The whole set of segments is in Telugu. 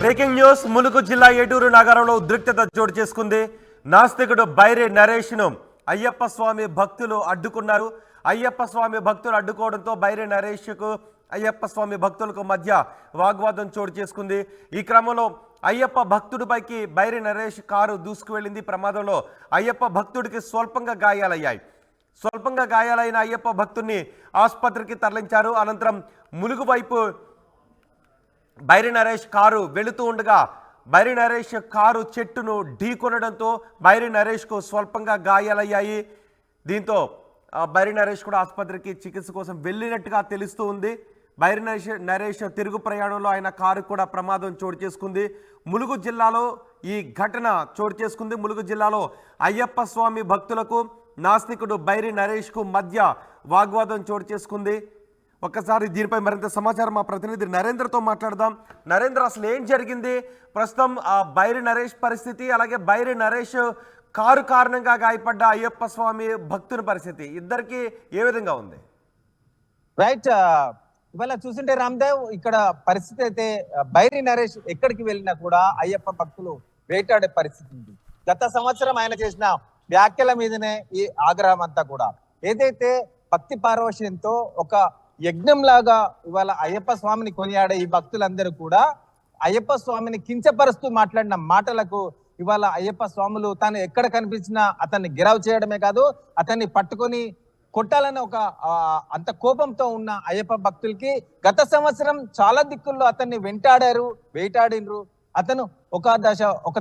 Breaking news. ములుగు జిల్లా ఏటూరు నగరంలో ఉద్రిక్తత చోటు చేసుకుంది. నాస్తికుడు బైరి నరేష్ను అయ్యప్ప స్వామి భక్తులు అడ్డుకున్నారు. అయ్యప్ప స్వామి భక్తులు అడ్డుకోవడంతో బైరి నరేష్కు అయ్యప్ప స్వామి భక్తులకు మధ్య వాగ్వాదం చోటు చేసుకుంది. ఈ క్రమంలో అయ్యప్ప భక్తుడిపైకి బైరి నరేష్ కారు దూసుకువెళ్ళింది. ప్రమాదంలో అయ్యప్ప భక్తుడికి స్వల్పంగా గాయాలయ్యాయి. స్వల్పంగా గాయాలైన అయ్యప్ప భక్తుడిని ఆసుపత్రికి తరలించారు. అనంతరం ములుగు వైపు బైరి నరేష్ కారు వెళుతూ ఉండగా బైరి నరేష్ కారు చెట్టును ఢీకొనడంతో బైరి నరేష్కు స్వల్పంగా గాయాలయ్యాయి. దీంతో బైరి నరేష్ కూడా ఆసుపత్రికి చికిత్స కోసం వెళ్ళినట్టుగా తెలుస్తూ ఉంది. బైరి నరేష్ తిరుగు ప్రయాణంలో ఆయన కారు కూడా ప్రమాదం చోటు చేసుకుంది. ములుగు జిల్లాలో ఈ ఘటన చోటు చేసుకుంది. ములుగు జిల్లాలో అయ్యప్ప స్వామి భక్తులకు నాస్తికుడు బైరి నరేష్కు మధ్య వాగ్వాదం చోటు చేసుకుంది. ఒక్కసారి దీనిపై మరింత సమాచారం మా ప్రతినిధి నరేంద్రతో మాట్లాడదాం. నరేంద్ర, అసలు ఏం జరిగింది? ప్రస్తుతం ఆ బైరి నరేష్ పరిస్థితి, అలాగే బైరి నరేష్ కారు కారణంగా గాయపడ్డ అయ్యప్ప స్వామి భక్తుని పరిస్థితి ఇద్దరికి ఏ విధంగా ఉంది? రైట్, ఇవాళ చూసింటే రామ్దేవ్, ఇక్కడ పరిస్థితి అయితే బైరి నరేష్ ఎక్కడికి వెళ్ళినా కూడా అయ్యప్ప భక్తులు వేటాడే పరిస్థితి ఉంది. గత సంవత్సరం ఆయన చేసిన వ్యాఖ్యల మీదనే ఈ ఆగ్రహం అంతా కూడా. ఏదైతే భక్తి పారవశ్యంతో ఒక యజ్ఞం లాగా ఇవాళ అయ్యప్ప స్వామిని కొనియాడే ఈ భక్తులందరూ కూడా అయ్యప్ప స్వామిని కించపరుస్తూ మాట్లాడిన మాటలకు ఇవాళ అయ్యప్ప స్వాములు తాను ఎక్కడ కనిపించినా అతన్ని గిరావ్ చేయడమే కాదు, అతన్ని పట్టుకొని కొట్టాలని ఒక అంత కోపంతో ఉన్న అయ్యప్ప భక్తులకి గత సంవత్సరం చాలా దిక్కుల్లో అతన్ని వేటాడినరు. అతను ఒక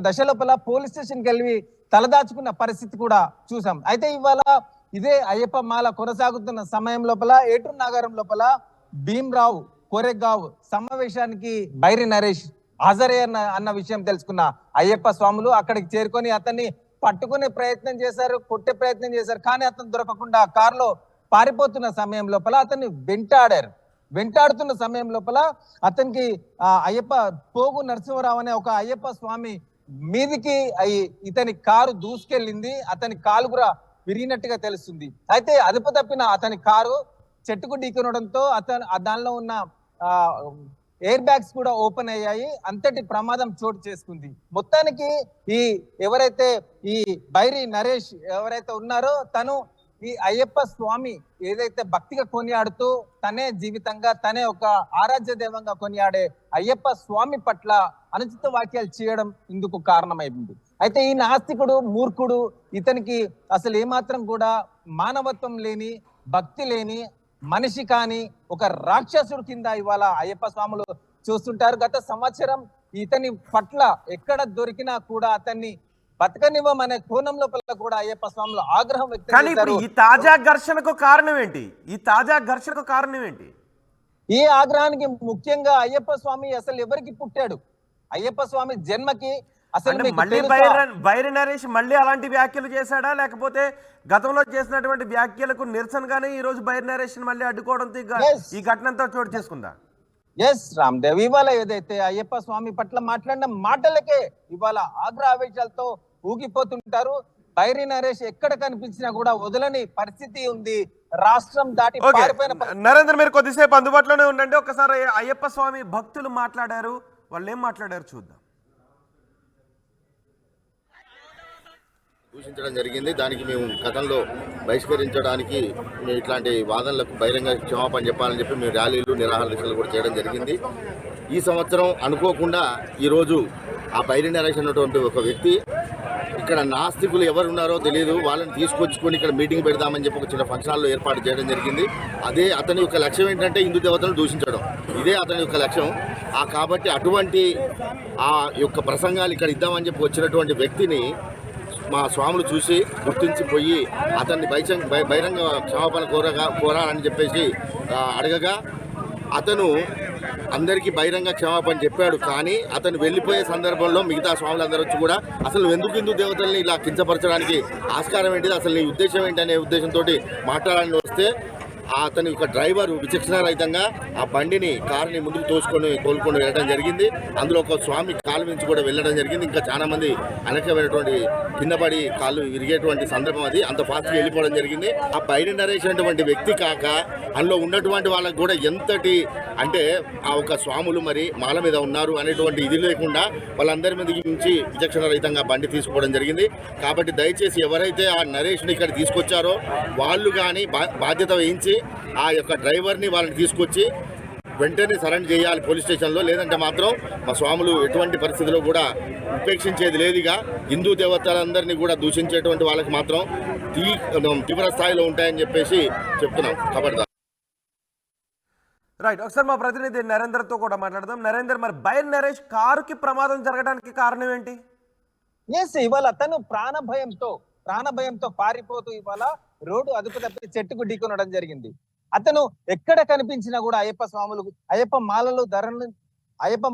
దశ లోపల పోలీస్ స్టేషన్కి వెళ్ళి తలదాచుకున్న పరిస్థితి కూడా చూసాం. అయితే ఇవాళ ఇదే అయ్యప్ప మాల కొనసాగుతున్న సమయం లోపల ఏటూరు నగరం లోపల భీమ్రావు కోరెగావ్ సమావేశానికి బైరి నరేష్ హాజరయ్యన్న అన్న విషయం తెలుసుకున్న అయ్యప్ప స్వాములు అక్కడికి చేరుకొని అతన్ని పట్టుకునే ప్రయత్నం చేశారు, కొట్టే ప్రయత్నం చేశారు. కానీ అతను దొరకకుండా కారులో పారిపోతున్న సమయం లోపల అతన్ని వెంటాడుతున్న సమయం లోపల అతనికి అయ్యప్ప పోగు నరసింహరావు అనే ఒక అయ్యప్ప స్వామి మీదికి ఇతని కారు దూసుకెళ్ళింది. అతని కాలు కూడా విరిగినట్టుగా తెలుస్తుంది. అయితే అదుపు తప్పిన అతని కారు చెట్టుకు ఢీకొనడంతో దానిలో ఉన్న ఎయిర్ బ్యాగ్స్ కూడా ఓపెన్ అయ్యాయి. అంతటి ప్రమాదం చోటు చేసుకుంది. మొత్తానికి ఎవరైతే ఈ బైరి నరేష్ ఎవరైతే ఉన్నారో తను ఈ అయ్యప్ప స్వామి ఏదైతే భక్తిగా కొనియాడుతూ తనే జీవితంగా తనే ఒక ఆరాధ్య దైవంగా కొనియాడే అయ్యప్ప స్వామి పట్ల అనుచిత వ్యాఖ్యలు చేయడం ఇందుకు కారణమైంది. అయితే ఈ నాస్తికుడు మూర్ఖుడు, ఇతనికి అసలు ఏమాత్రం కూడా మానవత్వం లేని, భక్తి లేని మనిషి కాని ఒక రాక్షసుడు కింద ఇవాళ అయ్యప్ప స్వాములు చూస్తుంటారు. గత సంవత్సరం ఇతని పట్ల ఎక్కడ దొరికినా కూడా అతన్ని బతకనివ్వమనే కోణం లోపల కూడా అయ్యప్ప స్వాములు ఆగ్రహం వ్యక్తం చేశారు. ఈ తాజా ఘర్షణకు కారణం ఏంటి? ఈ ఆగ్రహానికి ముఖ్యంగా అయ్యప్ప స్వామి అసలు ఎవరికి పుట్టాడు? అయ్యప్ప స్వామి జన్మకి అసలు బైరి నరేష్ మళ్ళీ అలాంటి వ్యాఖ్యలు చేశాడా, లేకపోతే గతంలో చేసినటువంటి వ్యాఖ్యలకు నిరసనగానే ఈ రోజు బైరి నరేష్ మళ్ళీ అడ్డుకోవడంతో ఈ ఘటన అంతా చోటు చేసుకుందా? ఎస్ రామ్దేవ్, ఇవాళ ఏదైతే అయ్యప్ప స్వామి పట్ల మాట్లాడిన మాటలకే ఇవాళ ఆగ్రహావేశాలతో ఊగిపోతుంటారు. బైరి నరేష్ ఎక్కడ కనిపించినా కూడా వదలని పరిస్థితి ఉంది. రాష్ట్రం దాటి నరేంద్ర, మీరు కొద్దిసేపు అందుబాటులోనే ఉండండి. ఒకసారి అయ్యప్ప స్వామి భక్తులు మాట్లాడారు, వాళ్ళు ఏం మాట్లాడారు చూద్దాం. దూషించడం జరిగింది. దానికి మేము గతంలో బహిష్కరించడానికి మేము ఇట్లాంటి వాదనలకు బహిరంగ క్షమాపణ చెప్పాలని చెప్పి మేము ర్యాలీలు, నిరాహార దీక్షలు కూడా చేయడం జరిగింది. ఈ సంవత్సరం అనుకోకుండా ఈరోజు ఆ బైరి నరేష్ అన్నటువంటి ఒక వ్యక్తి ఇక్కడ నాస్తికులు ఎవరు ఉన్నారో తెలియదు, వాళ్ళని తీసుకొచ్చుకొని ఇక్కడ మీటింగ్ పెడదామని చెప్పి ఒక చిన్న ఫంక్షన్లో ఏర్పాటు చేయడం జరిగింది. అదే అతని యొక్క లక్ష్యం ఏంటంటే హిందూ దేవతలను దూషించడం, ఇదే అతని యొక్క లక్ష్యం. కాబట్టి అటువంటి ఆ యొక్క ప్రసంగాలు ఇక్కడ ఇద్దామని చెప్పి వచ్చినటువంటి వ్యక్తిని మా స్వాములు చూసి గుర్తించిపోయి అతన్ని బహిరంగ క్షమాపణ కోరాలని చెప్పేసి అడగగా అతను అందరికీ బహిరంగ క్షమాపణ చెప్పాడు. కానీ అతను వెళ్ళిపోయే సందర్భంలో మిగతా స్వాములందరూ వచ్చి కూడా అసలు ఎందుకు హిందూ దేవతల్ని ఇలా కించపరచడానికి ఆస్కారం ఏంటిది, అసలు నీ ఉద్దేశం ఏంటి అనే ఉద్దేశంతో మాట్లాడాలని వస్తే అతని యొక్క డ్రైవర్ విచక్షణారహితంగా ఆ బండిని కారుని ముందుకు తోలుకొని వెళ్ళడం జరిగింది. అందులో ఒక స్వామి కాలు నుంచి కూడా వెళ్ళడం జరిగింది. ఇంకా చాలా మంది అనేకమైనటువంటి కిందపడి కాళ్ళు విరిగేటువంటి సందర్భం అది. అంత ఫాస్ట్గా వెళ్ళిపోవడం జరిగింది. ఆ బైరి నరేష్ అనేటువంటి వ్యక్తి కాక అందులో ఉన్నటువంటి వాళ్ళకు కూడా ఎంతటి అంటే ఆ ఒక స్వాములు మరి మాల మీద ఉన్నారు అనేటువంటి ఇది లేకుండా వాళ్ళందరి మీద నుంచి విచక్షణారహితంగా బండి తీసుకోవడం జరిగింది. కాబట్టి దయచేసి ఎవరైతే ఆ నరేష్ని ఇక్కడ తీసుకొచ్చారో వాళ్ళు కానీ బాధ్యత వహించి ఆ యొక్క డ్రైవర్ని వాళ్ళని తీసుకొచ్చి వెంటనే సరెండర్ చేయాలి పోలీస్ స్టేషన్లో. లేదంటే మాత్రం మా స్వాములు ఎటువంటి పరిస్థితిలో కూడా ఉపేక్షించేది లేదుగా. హిందూ దేవతలందరినీ కూడా దూషించేటువంటి వాళ్ళకి మాత్రం తీవ్ర స్థాయిలో ఉంటాయని చెప్పేసి చెప్తున్నాం. ఖబర్దార్. రైట్, ఒకసారి మా ప్రతినిధి నరేందర్తో కూడా మాట్లాడదాం. నరేందర్, మరి బైరి నరేష్ కారుకి ప్రమాదం జరగడానికి కారణం ఏంటి? ఇవాళ అతను ప్రాణభయంతో పారిపోతూ ఇవాళ రోడ్డు అదుపు తప్పి చెట్టుకు ఢీకొనడం జరిగింది. అతను ఎక్కడ కనిపించినా కూడా అయ్యప్ప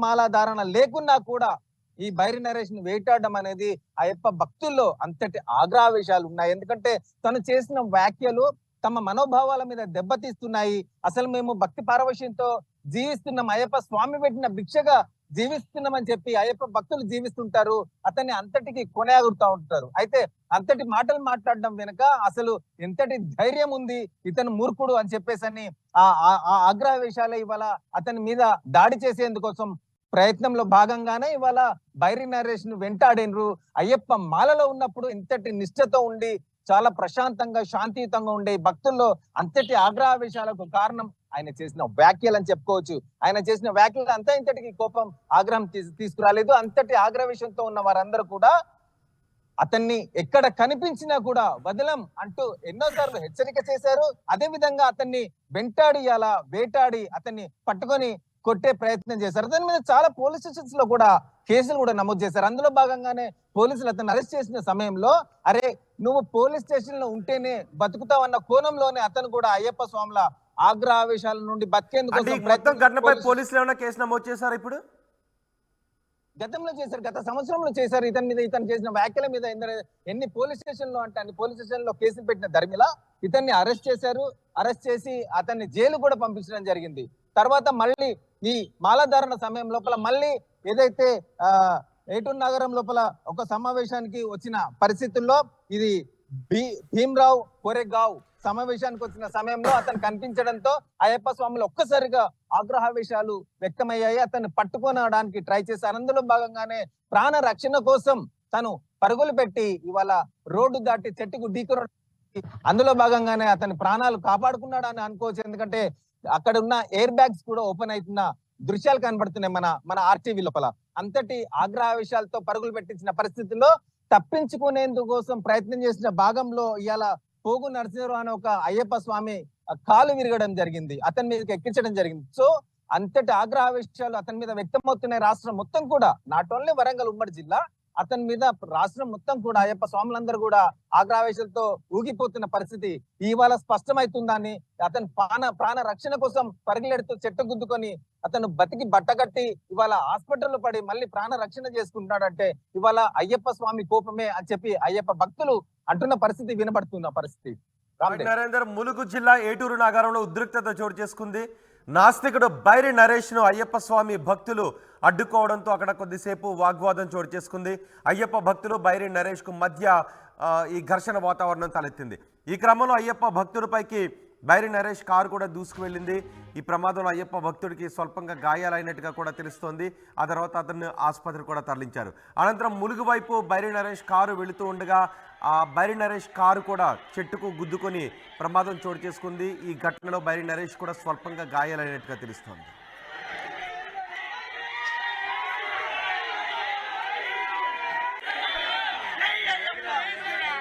మాల ధారణ లేకున్నా కూడా ఈ బైరి నరేష్ ని వేటాడడం అనేది అయ్యప్ప భక్తుల్లో అంతటి ఆగ్రహావేశాలు ఉన్నాయి. ఎందుకంటే తను చేసిన వ్యాఖ్యలు తమ మనోభావాల మీద దెబ్బతీస్తున్నాయి. అసలు మేము భక్తి పారవశ్యంతో జీవిస్తున్నాం, అయ్యప్ప స్వామి పెట్టిన భిక్షగా జీవిస్తున్నామని చెప్పి అయ్యప్ప భక్తులు జీవిస్తుంటారు. అతన్ని అంతటికి కొనయాగుతూ ఉంటారు. అయితే అంతటి మాటలు మాట్లాడడం వెనుక అసలు ఎంతటి ధైర్యం ఉంది, ఇతను మూర్ఖుడు అని చెప్పేసి ఆ ఆగ్రహవేశాలే ఇవాళ అతని మీద దాడి చేసేందుకోసం ప్రయత్నంలో భాగంగానే ఇవాళ బైరి నరేష్ ను వెంటాడినరు. అయ్యప్ప మాలలో ఉన్నప్పుడు ఇంతటి నిష్ఠతో ఉండి చాలా ప్రశాంతంగా శాంతియుతంగా ఉండే భక్తుల్లో అంతటి ఆగ్రహావేశాలకు కారణం ఆయన చేసిన వ్యాఖ్యలు అని చెప్పుకోవచ్చు. ఆయన చేసిన వ్యాఖ్యలు అంతా ఇంతటికి కోపం ఆగ్రహం తీసుకురాలేదు. అంతటి ఆగ్రహవేశంతో ఉన్న వారందరూ కూడా అతన్ని ఎక్కడ కనిపించినా కూడా వదలం అంటూ ఎన్నోసార్లు హెచ్చరిక చేశారు. అదే విధంగా అతన్ని వేటాడి అతన్ని పట్టుకొని కొట్టే ప్రయత్నం చేశారు. దాని మీద చాలా పోలీస్ స్టేషన్స్ లో కూడా కేసులు కూడా నమోదు చేశారు. అందులో భాగంగానే పోలీసులు అతన్ని అరెస్ట్ చేసిన సమయంలో అరే నువ్వు పోలీస్ స్టేషన్ లో ఉంటేనే బతుకుతావన్న కోణంలోనే అతను కూడా అయ్యప్ప స్వాముల ఆగ్రహావేశాల నుండి బతికేందుకు పోలీసులు ఏమైనా కేసు నమోదు చేశారు? ఇప్పుడు గతంలో చేశారు, గత సంవత్సరంలో చేశారు. ఇతను చేసిన వ్యాఖ్యల మీద ఎన్ని పోలీస్ స్టేషన్ లో అంటే అన్ని పోలీస్ స్టేషన్ లో కేసులు పెట్టిన ధర్మిల ఇతన్ని అరెస్ట్ చేశారు. అరెస్ట్ చేసి అతన్ని జైలు కూడా పంపించడం జరిగింది. తర్వాత మళ్ళీ ఈ మాలధారణ సమయం లోపల మళ్ళీ ఏదైతే ఏటూరు నగరం లోపల ఒక సమావేశానికి వచ్చిన పరిస్థితుల్లో ఇది భీమ్రావ్ కోరెగావ్ సమావేశానికి వచ్చిన సమయంలో అతను కనిపించడంతో అయ్యప్ప స్వాములు ఒక్కసారిగా ఆగ్రహావేశాలు వ్యక్తమయ్యాయి. అతన్ని పట్టుకోనడానికి ట్రై చేశారు. అందులో భాగంగానే ప్రాణ రక్షణ కోసం తను పరుగులు పెట్టి ఇవాళ రోడ్డు దాటి చెట్టుకు ఢీకొనడం, అందులో భాగంగానే అతని ప్రాణాలు కాపాడుకున్నాడు అని అనుకోవచ్చు. ఎందుకంటే అక్కడ ఉన్న ఎయిర్ బ్యాగ్స్ కూడా ఓపెన్ అవుతున్న దృశ్యాలు కనబడుతున్నాయి మన ఆర్టీవీ లోపల. అంతటి ఆగ్రహావేశాలతో పరుగులు పెట్టించిన పరిస్థితుల్లో తప్పించుకునేందుకు కోసం ప్రయత్నం చేసిన భాగంలో ఇవాళ పోగు నరసింహరావు అనే ఒక అయ్యప్ప స్వామి కాలు విరగడం జరిగింది, అతని మీదకి ఎక్కించడం జరిగింది. సో అంతటి ఆగ్రహావేశాలు అతని మీద వ్యక్తమవుతున్నాయి. రాష్ట్రం మొత్తం కూడా, నాట్ ఓన్లీ వరంగల్ ఉమ్మడి జిల్లా, అతని మీద రాష్ట్రం మొత్తం కూడా అయ్యప్ప స్వాములందరూ కూడా ఆగ్రహావేశాలతో ఊగిపోతున్న పరిస్థితి ఇవాళ స్పష్టమవుతుందని అతను ప్రాణ రక్షణ కోసం పరుగులెడుతూ చెట్టు గుద్దుకొని అతను బతికి బట్టగట్టి ఇవాళ హాస్పిటల్లో పడి మళ్ళీ ప్రాణ రక్షణ చేసుకుంటున్నాడంటే ఇవాళ అయ్యప్ప స్వామి కోపమే అని చెప్పి అయ్యప్ప భక్తులు అంటున్న పరిస్థితి వినబడుతున్న పరిస్థితి. నరేందర్, ములుగు జిల్లా ఏటూరు నగరంలో ఉద్రిక్తత చోటు చేసుకుంది. నాస్తికుడు బైరి నరేష్ ను అయ్యప్ప స్వామి భక్తులు అడ్డుకోవడంతో అక్కడ కొద్దిసేపు వాగ్వాదం చోటు చేసుకుంది. అయ్యప్ప భక్తులు బైరి నరేష్ కు మధ్య ఈ ఘర్షణ వాతావరణం తలెత్తింది. ఈ క్రమంలో అయ్యప్ప భక్తుడిపైకి బైరి నరేష్ కారు కూడా దూసుకువెళ్ళింది. ఈ ప్రమాదంలో అయ్యప్ప భక్తుడికి స్వల్పంగా గాయాలైనట్టుగా కూడా తెలుస్తోంది. ఆ తర్వాత అతన్ని ఆసుపత్రికి కూడా తరలించారు. అనంతరం ములుగు వైపు బైరి నరేష్ కారు వెళుతూ ఉండగా ఆ బైరి నరేష్ కారు కూడా చెట్టుకు గుద్దుకొని ప్రమాదం చోటు చేసుకుంది. ఈ ఘటనలో బైరి నరేష్ కూడా స్వల్పంగా గాయాలైనట్టుగా తెలుస్తోంది.